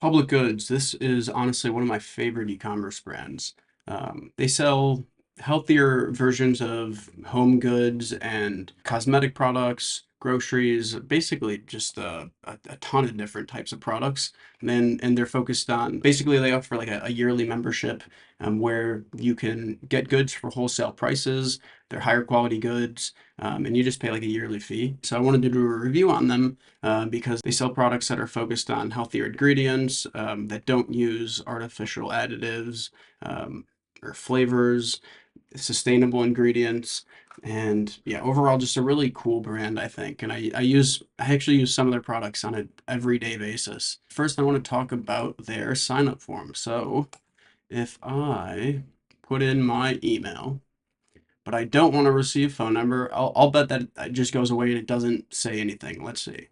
Public Goods. This is honestly one of my favorite e-commerce brands. They sell healthier versions of home goods and cosmetic products, groceries, basically just a ton of different types of products. And they're focused on basically they offer like a yearly membership where you can get goods for wholesale prices. They're higher quality goods, and you just pay like a yearly fee. So I wanted to do a review on them because they sell products that are focused on healthier ingredients that don't use artificial additives um, or flavors, sustainable ingredients, and yeah, overall just a really cool brand, I think. And I actually use some of their products on an everyday basis. First, I want to talk about their sign up form. So if I put in my email, but I don't want to receive phone number, I'll bet that it just goes away and it doesn't say anything. Let's see.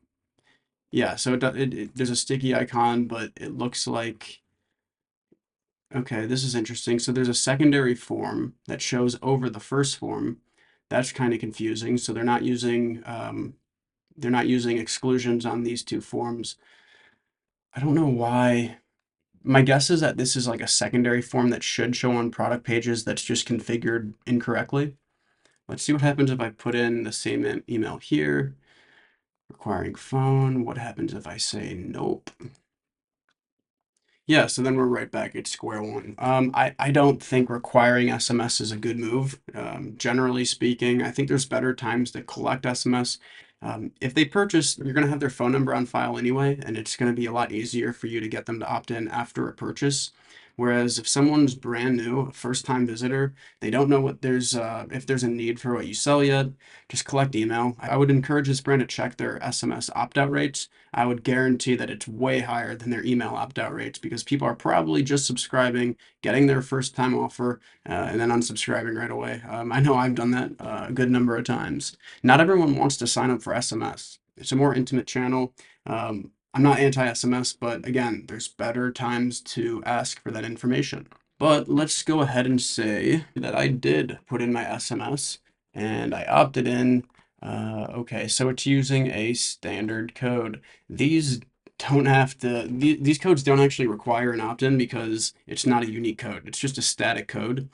Yeah, so there's a sticky icon, but it looks like, okay, this is interesting. So there's a secondary form that shows over the first form. That's kind of confusing. So they're not using exclusions on these two forms. I don't know why. My guess is that this is like a secondary form that should show on product pages that's just configured incorrectly. Let's see what happens if I put in the same email here, requiring phone. What happens if I say nope? Yeah, so then we're right back at square one. I don't think requiring SMS is a good move. Generally speaking, I think there's better times to collect SMS. If they purchase, you're going to have their phone number on file anyway, and it's going to be a lot easier for you to get them to opt in after a purchase. Whereas if someone's brand new, a first-time visitor, they don't know what there's if there's a need for what you sell yet, just collect email. I would encourage this brand to check their SMS opt-out rates. I would guarantee that it's way higher than their email opt-out rates because people are probably just subscribing, getting their first time offer, and then unsubscribing right away. I know I've done that a good number of times. Not everyone wants to sign up for SMS. It's a more intimate channel. I'm not anti-SMS, but again, there's better times to ask for that information. But let's go ahead and say that I did put in my SMS and I opted in. Okay, so it's using a standard code. These don't have to, these codes don't actually require an opt-in because it's not a unique code. It's just a static code.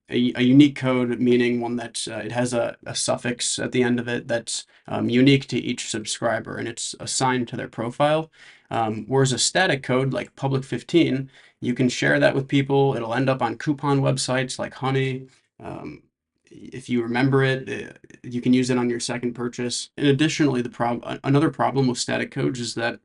A unique code meaning one that it has a suffix at the end of it that's unique to each subscriber and it's assigned to their profile. Whereas a static code like public 15, you can share that with people. It'll end up on coupon websites like Honey. If you remember it, you can use it on your second purchase. And additionally, another problem with static codes is that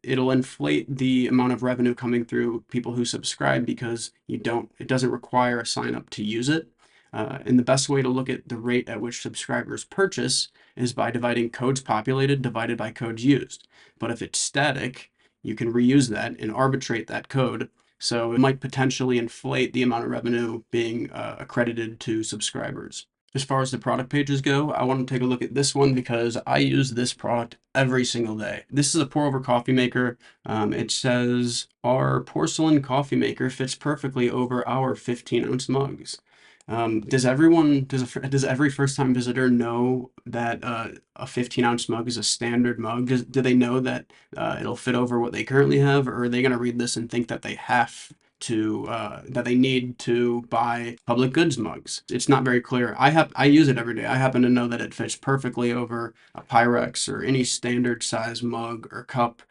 it'll inflate the amount of revenue coming through people who subscribe because it doesn't require a sign up to use it. And the best way to look at the rate at which subscribers purchase is by dividing codes populated divided by codes used. But if it's static, you can reuse that and arbitrate that code. So it might potentially inflate the amount of revenue being accredited to subscribers. As far as the product pages go, I want to take a look at this one because I use this product every single day. This is a pour over coffee maker. It says our porcelain coffee maker fits perfectly over our 15-ounce mugs. Does every first time visitor know that a 15-ounce mug is a standard mug? Do they know that it'll fit over what they currently have, or are they going to read this and think that they have to that they need to buy public goods mugs? It's not very clear. I use it every day. I happen to know that it fits perfectly over a Pyrex or any standard size mug or cup.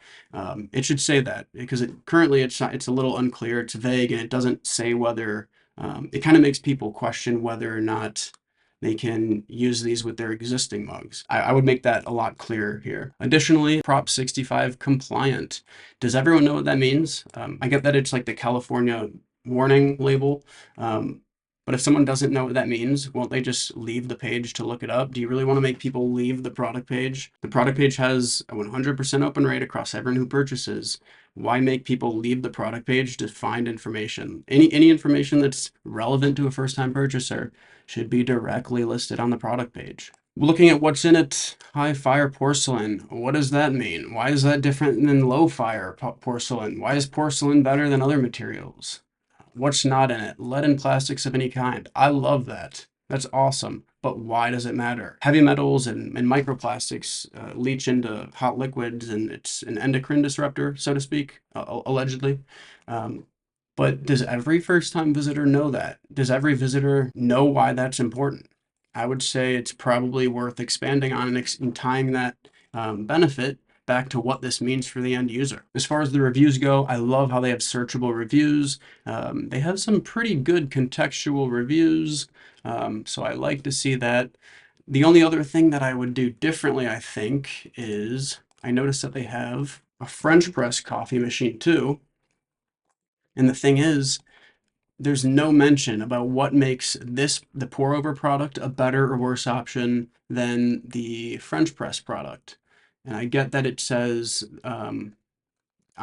It should say that because currently it's a little unclear. It's vague and it doesn't say whether it kind of makes people question whether or not they can use these with their existing mugs. I would make that a lot clearer here. Additionally, Prop 65 compliant. Does everyone know what that means? I get that it's like the California warning label, but if someone doesn't know what that means, won't they just leave the page to look it up? Do you really want to make people leave the product page? The product page has a 100% open rate across everyone who purchases. Why make people leave the product page to find information? Any information that's relevant to a first-time purchaser should be directly listed on the product page. Looking at what's in it, high fire porcelain. What does that mean? Why is that different than low fire porcelain? Why is porcelain better than other materials? What's not in it? Lead and plastics of any kind. I love that. That's awesome. But why does it matter? Heavy metals and microplastics leach into hot liquids, and it's an endocrine disruptor, so to speak, allegedly. Um, but does every first time visitor know that? Does every visitor know why that's important? I would say it's probably worth expanding on and tying that benefit back to what this means for the end user. As far as the reviews go, I love how they have searchable reviews. They have some pretty good contextual reviews, so I like to see that. The only other thing that I would do differently, I think, is I noticed that they have a French press coffee machine too. And the thing is, there's no mention about what makes the pour over product a better or worse option than the French press product. And I get that it says on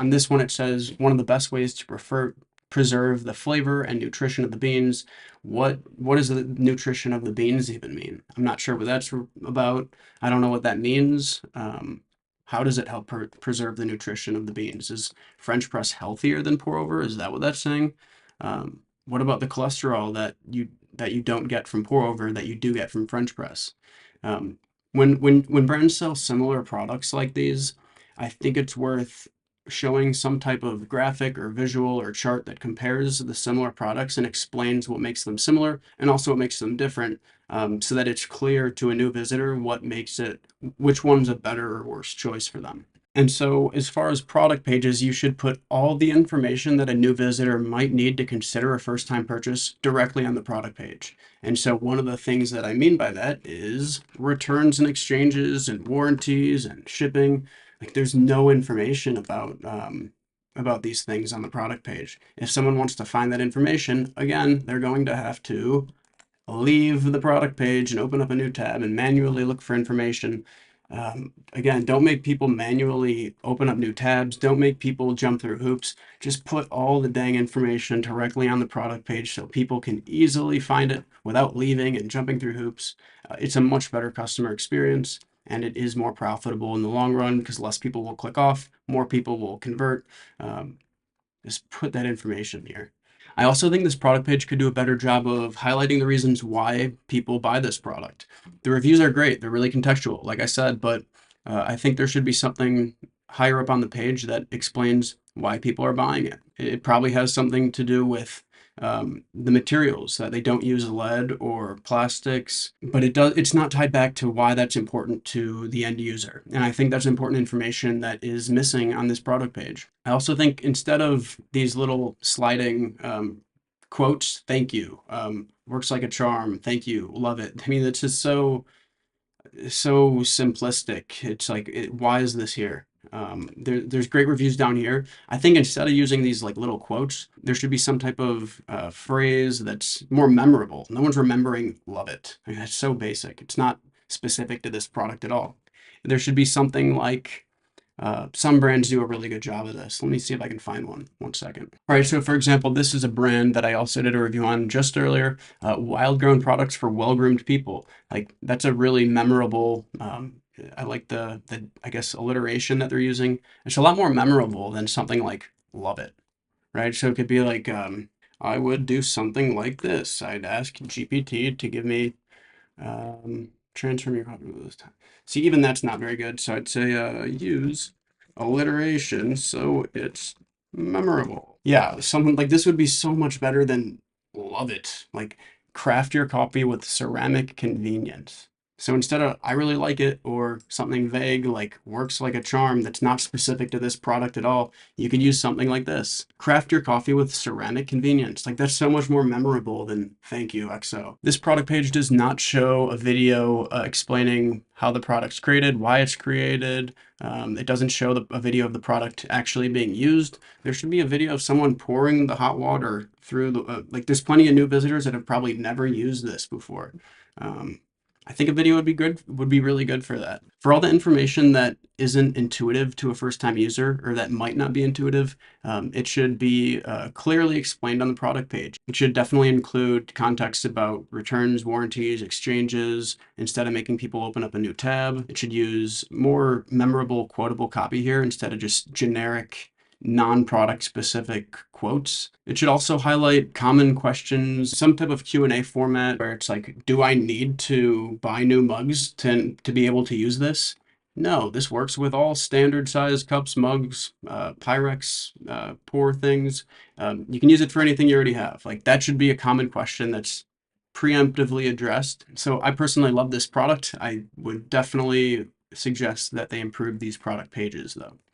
this one, it says one of the best ways to preserve the flavor and nutrition of the beans. What does the nutrition of the beans even mean? I'm not sure what that's about. I don't know what that means. How does it help preserve the nutrition of the beans? Is French press healthier than pour over? Is that what that's saying? What about the cholesterol that you don't get from pour over that you do get from French press? When brands sell similar products like these, I think it's worth showing some type of graphic or visual or chart that compares the similar products and explains what makes them similar and also what makes them different, so that it's clear to a new visitor which one's a better or worse choice for them. And so, as far as product pages, you should put all the information that a new visitor might need to consider a first time purchase directly on the product page. And so, one of the things that I mean by that is returns and exchanges and warranties and shipping. Like, there's no information about these things on the product page. If someone wants to find that information, again, they're going to have to leave the product page and open up a new tab and manually look for information. Again, don't make people manually open up new tabs. Don't make people jump through hoops. Just put all the dang information directly on the product page so people can easily find it without leaving and jumping through hoops. It's a much better customer experience, and it is more profitable in the long run because less people will click off, more people will convert. Just put that information here. I also think this product page could do a better job of highlighting the reasons why people buy this product. The reviews are great, they're really contextual, like I said, but I think there should be something higher up on the page that explains why people are buying it. It probably has something to do with the materials, that they don't use lead or plastics, but it's not tied back to why that's important to the end user. And I think that's important information that is missing on this product page. I also think instead of these little sliding quotes, thank you, works like a charm, thank you, love it. I mean, it's just so simplistic. It's like, why is this here? There's great reviews down here. I think instead of using these like little quotes, there should be some type of phrase that's more memorable. No one's remembering love it. I mean, that's so basic. It's not specific to this product at all. There should be something like some brands do a really good job of this. Let me see if I can find one. One second. All right, so for example, this is a brand that I also did a review on just earlier. Wild grown products for well-groomed people. Like, that's a really memorable. I like the I guess alliteration that they're using. It's a lot more memorable than something like love it, right? So it could be like I would do something like this. I'd ask GPT to give me transform your copy this time. See, even that's not very good. So I'd say use alliteration so it's memorable. Yeah, something like this would be so much better than love it. Like, craft your copy with ceramic convenience. So instead of I really like it or something vague like works like a charm that's not specific to this product at all, you could use something like this. Craft your coffee with ceramic convenience. Like, that's so much more memorable than thank you, XO. This product page does not show a video explaining how the product's created, why it's created. It doesn't show a video of the product actually being used. There should be a video of someone pouring the hot water through the, like, there's plenty of new visitors that have probably never used this before. I think a video would be really good for that. For all the information that isn't intuitive to a first-time user or that might not be intuitive, it should be clearly explained on the product page. It should definitely include context about returns, warranties, exchanges, instead of making people open up a new tab. It should use more memorable, quotable copy here instead of just generic non-product specific quotes. It should also highlight common questions, some type of Q&A format where it's like, do I need to buy new mugs to be able to use this? No, this works with all standard size cups, mugs, Pyrex, pour things. You can use it for anything you already have. Like that should be a common question that's preemptively addressed. So I personally love this product. I would definitely suggest that they improve these product pages though.